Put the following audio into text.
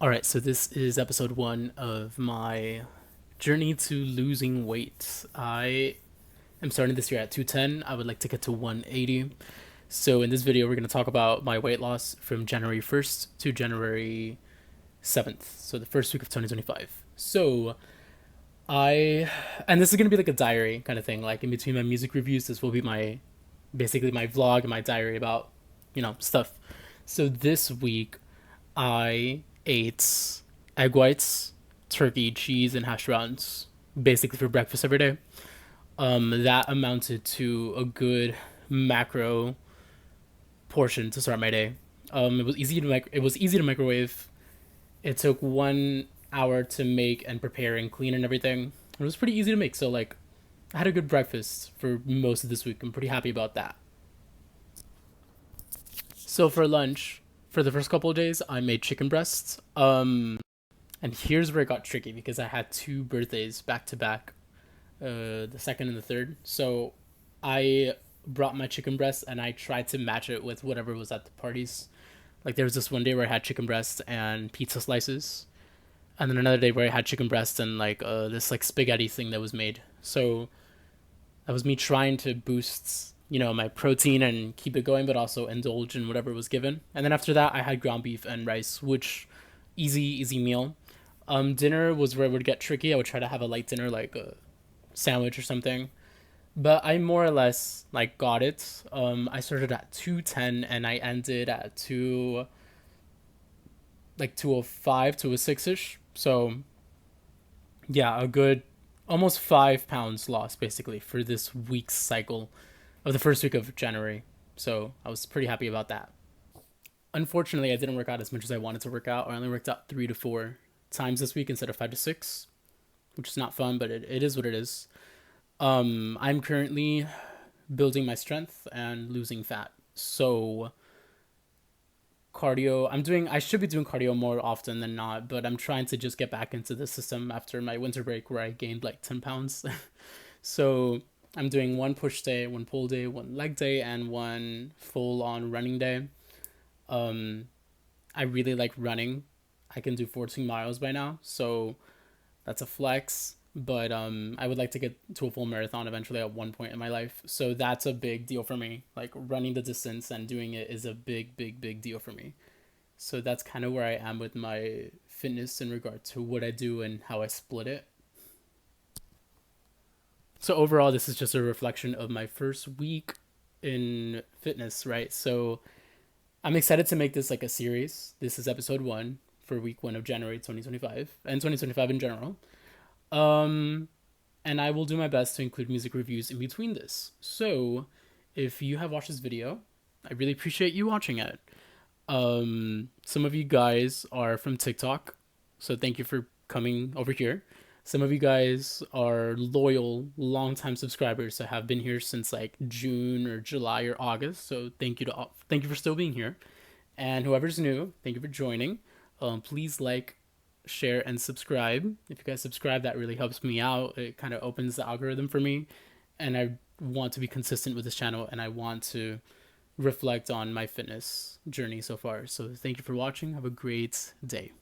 All right, so this is episode one of my journey to losing weight. I am starting this year at 210. I would like to get to 180. So, in this video, we're going to talk about my weight loss from January 1st to January 7th. So, the first week of 2025. So, and this is going to be like a diary kind of thing. Like, in between my music reviews, this will be basically my vlog and my diary about, stuff. So, this week, I ate egg whites, turkey, cheese, and hash browns basically for breakfast every day. That amounted to a good macro portion to start my day. It was easy to microwave. It took 1 hour to make and prepare and clean and everything. It was pretty easy to make. So like, I had a good breakfast for most of this week. I'm pretty happy about that. So for lunch, for the first couple of days, I made chicken breasts. And here's where it got tricky because I had two birthdays back to back, the second and the third. So I brought my chicken breast and I tried to match it with whatever was at the parties. Like there was this one day where I had chicken breast and pizza slices, and then another day where I had chicken breast and like this like spaghetti thing that was made. So that was me trying to boost my protein and keep it going, but also indulge in whatever was given. And then after that, I had ground beef and rice, which easy meal. Dinner was where it would get tricky. I would try to have a light dinner, like a sandwich or something. But I more or less like got it. I started at 210 and I ended at 205, 206 ish. So yeah, a good almost 5 pounds lost basically for this week's cycle of the first week of January. So I was pretty happy about that. Unfortunately, I didn't work out as much as I wanted to work out. I only worked out 3 to 4 times this week instead of 5 to 6, which is not fun, but it is what it is. I'm currently building my strength and losing fat. So cardio, I should be doing cardio more often than not, but I'm trying to just get back into the system after my winter break where I gained like 10 pounds. So I'm doing one push day, one pull day, one leg day, and one full on running day. Um, I really like running. I can do 14 miles by now, so that's a flex. But I would like to get to a full marathon eventually at one point in my life. So that's a big deal for me. Like running the distance and doing it is a big deal for me. So that's kind of where I am with my fitness in regard to what I do and how I split it. So overall, this is just a reflection of my first week in fitness, right? So I'm excited to make this like a series. This is episode one for week one of January 2025 and 2025 in general. Um, and I will do my best to include music reviews in between this. So if you have watched this video, I really appreciate you watching it. Some of you guys are from TikTok, so thank you for coming over here. Some of you guys are loyal, long-time subscribers that have been here since like June or July or August. So thank you for still being here. And whoever's new, thank you for joining. Please like, share, and subscribe. If you guys subscribe, that really helps me out. It kind of opens the algorithm for me, and I want to be consistent with this channel, and I want to reflect on my fitness journey so far. So thank you for watching. Have a great day.